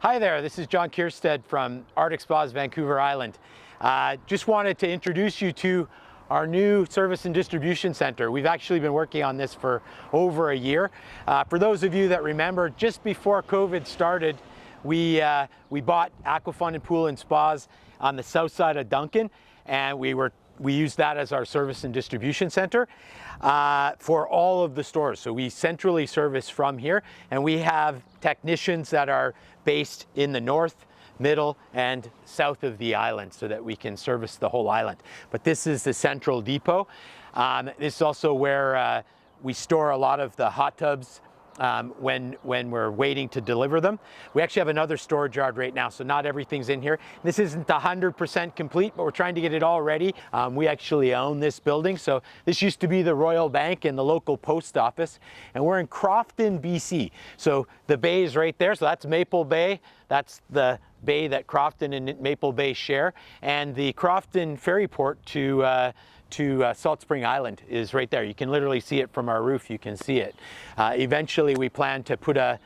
Hi there, this is John Keirstead from Arctic Spas, Vancouver Island. Just wanted to introduce you to our new service and distribution center. We've actually been working on this for over a year. For those of you that remember, just before COVID started, we bought Aquafun Pool Spas on the south side of Duncan, and we used that as our service and distribution center for all of the stores. So we centrally service from here, and we have technicians that are based in the north, middle, and south of the island so that we can service the whole island. But this is the central depot. This is also where we store a lot of the hot tubs when we're waiting to deliver them. We actually have another storage yard right now, so not everything's in here. This isn't 100% complete, but we're trying to get it all ready. We actually own this building, so this used to be the Royal Bank and the local post office, and we're in Crofton, BC. So the bay is right there, so that's Maple Bay. That's the bay that Crofton and Maple Bay share, and the Crofton ferry port to Salt Spring Island is right there. You can literally see it from our roof. You can see it. Eventually we plan to put a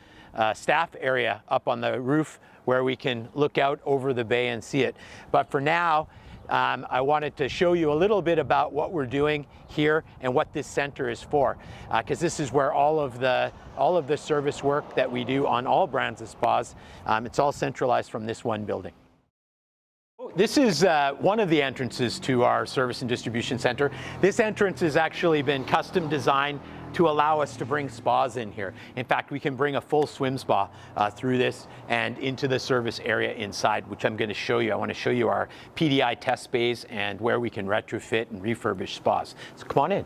staff area up on the roof where we can look out over the bay and see it. But for now, I wanted to show you a little bit about what we're doing here and what this center is for, because this is where all of the service work that we do on all brands of spas, it's all centralized from this one building. This is one of the entrances to our service and distribution center. This entrance has actually been custom designed to allow us to bring spas in here. In fact, we can bring a full swim spa through this and into the service area inside, which I'm going to show you. I want to show you our PDI test bays and where we can retrofit and refurbish spas. So come on in.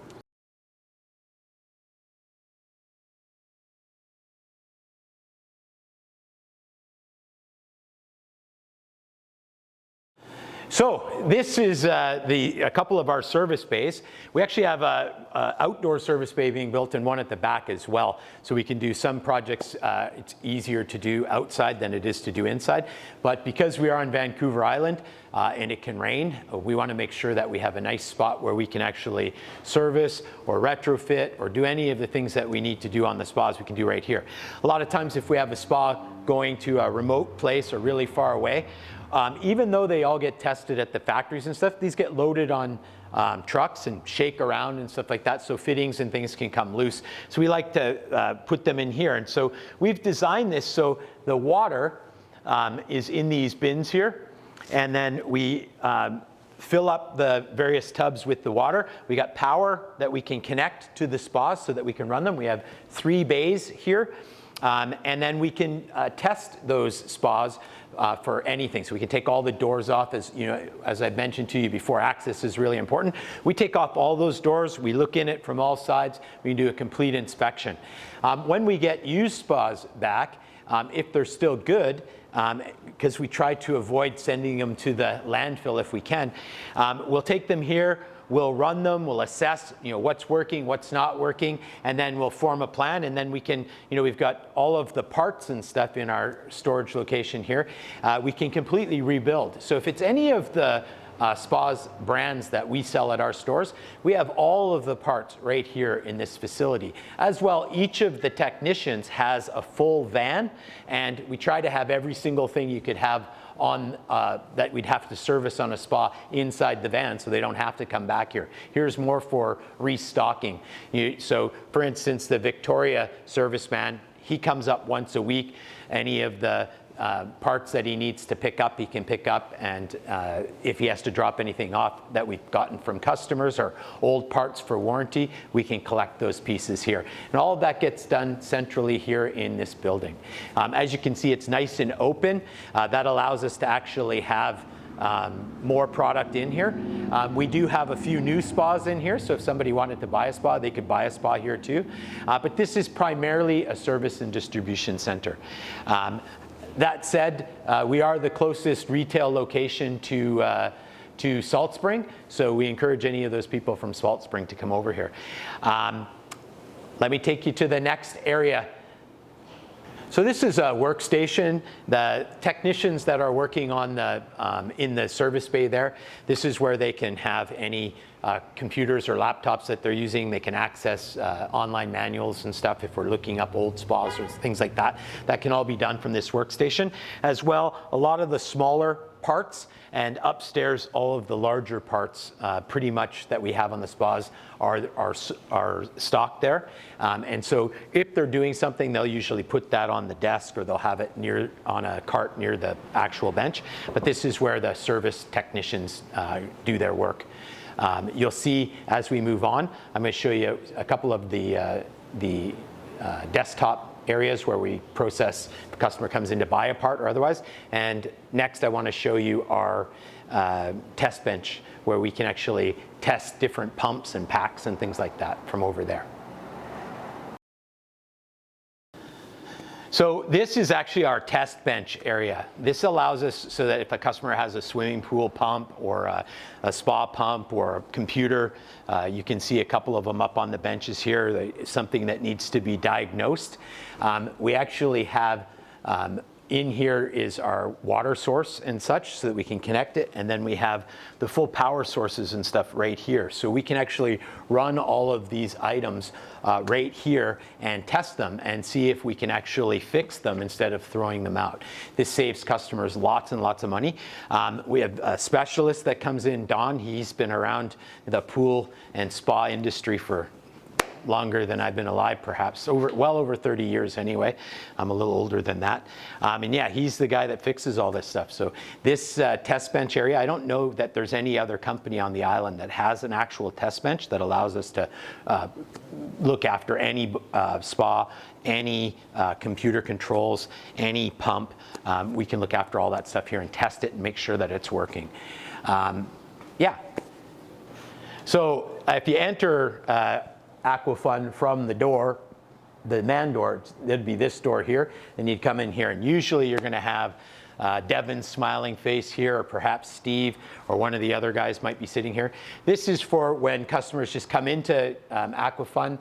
So this is a couple of our service bays. We actually have a outdoor service bay being built and one at the back as well. So we can do some projects, it's easier to do outside than it is to do inside. But because we are on Vancouver Island and it can rain, we want to make sure that we have a nice spot where we can actually service or retrofit or do any of the things that we need to do on the spas we can do right here. A lot of times if we have a spa going to a remote place or really far away, even though they all get tested at the factories and stuff, these get loaded on trucks and shake around and stuff like that, so fittings and things can come loose. So we like to put them in here. And so we've designed this so the water is in these bins here, and then we fill up the various tubs with the water. We got power that we can connect to the spas so that we can run them. We have 3 bays here. And then we can test those spas for anything. So we can take all the doors off, as you know, as I mentioned to you before, access is really important. We take off all those doors, we look in it from all sides, we can do a complete inspection. When we get used spas back, if they're still good, because we try to avoid sending them to the landfill if we can, we'll take them here. We'll run them, we'll assess, what's working, what's not working, and then we'll form a plan, and then we can, we've got all of the parts and stuff in our storage location here. We can completely rebuild. So if it's any of the spas brands that we sell at our stores, we have all of the parts right here in this facility. As well, each of the technicians has a full van, and we try to have every single thing you could have on that we'd have to service on a spa inside the van, so they don't have to come back here. Here's more for restocking. So for instance, the Victoria serviceman, he comes up once a week. Any of the parts that he needs to pick up, he can pick up, and if he has to drop anything off that we've gotten from customers or old parts for warranty, we can collect those pieces here. And all of that gets done centrally here in this building. As you can see, it's nice and open. That allows us to actually have more product in here. We do have a few new spas in here, so if somebody wanted to buy a spa, they could buy a spa here too. But this is primarily a service and distribution center. That said, we are the closest retail location to Salt Spring, so we encourage any of those people from Salt Spring to come over here. Let me take you to the next area. So this is a workstation. The technicians that are working on the in the service bay there, this is where they can have any computers or laptops that they're using. They can access online manuals and stuff if we're looking up old spas or things like that. That can all be done from this workstation. As well, a lot of the smaller parts, and upstairs all of the larger parts pretty much that we have on the spas are stocked there. And so if they're doing something, they'll usually put that on the desk, or they'll have it on a cart near the actual bench. But this is where the service technicians do their work. You'll see as we move on, I'm going to show you a couple of the desktop areas where we process if the customer comes in to buy a part or otherwise. And next I want to show you our test bench, where we can actually test different pumps and packs and things like that from over there. So this is actually our test bench area. This allows us so that if a customer has a swimming pool pump or a spa pump or a computer, you can see a couple of them up on the benches here, something that needs to be diagnosed. We actually have in here is our water source and such, so that we can connect it, and then we have the full power sources and stuff right here. So we can actually run all of these items right here and test them and see if we can actually fix them instead of throwing them out. This saves customers lots and lots of money. We have a specialist that comes in, Don. He's been around the pool and spa industry for longer than I've been alive, perhaps, well over 30 years anyway. I'm a little older than that. And yeah, he's the guy that fixes all this stuff. So this test bench area, I don't know that there's any other company on the island that has an actual test bench that allows us to look after any spa, any computer controls, any pump. We can look after all that stuff here and test it and make sure that it's working. Yeah. So if you enter Aquafun from the door, the man door, it'd be this door here, and you'd come in here, and usually you're going to have Devin's smiling face here, or perhaps Steve or one of the other guys might be sitting here. This is for when customers just come into Aquafun.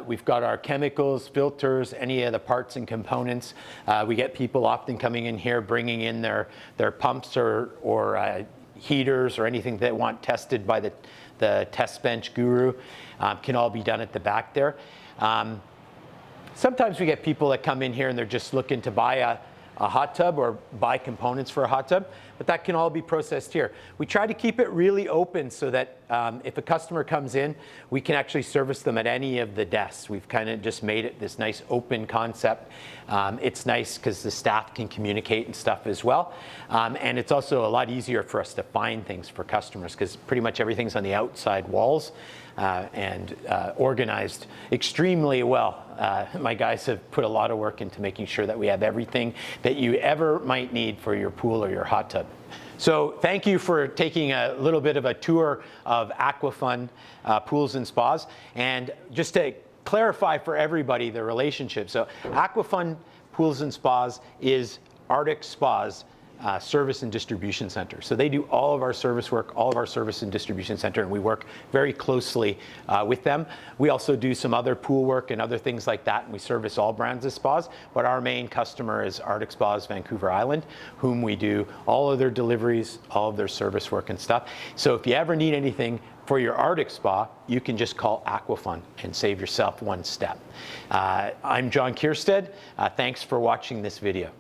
We've got our chemicals, filters, any of the parts and components. We get people often coming in here bringing in their pumps or heaters or anything they want tested by the test bench guru. Can all be done at the back there. Sometimes we get people that come in here and they're just looking to buy a hot tub or buy components for a hot tub, but that can all be processed here. We try to keep it really open so that if a customer comes in, we can actually service them at any of the desks. We've kind of just made it this nice open concept. It's nice because the staff can communicate and stuff as well. And it's also a lot easier for us to find things for customers because pretty much everything's on the outside walls and organized extremely well. My guys have put a lot of work into making sure that we have everything that you ever might need for your pool or your hot tub. So thank you for taking a little bit of a tour of Aquafun Pools and Spas. And just to clarify for everybody the relationship. So Aquafun Pools and Spas is Arctic Spas service and distribution center. So they do all of our service work, all of our service and distribution center, and we work very closely with them. We also do some other pool work and other things like that, and we service all brands of spas, but our main customer is Arctic Spas Vancouver Island, whom we do all of their deliveries, all of their service work and stuff. So if you ever need anything for your Arctic spa, you can just call Aquafun and save yourself one step. I'm John Keirstead. Thanks for watching this video.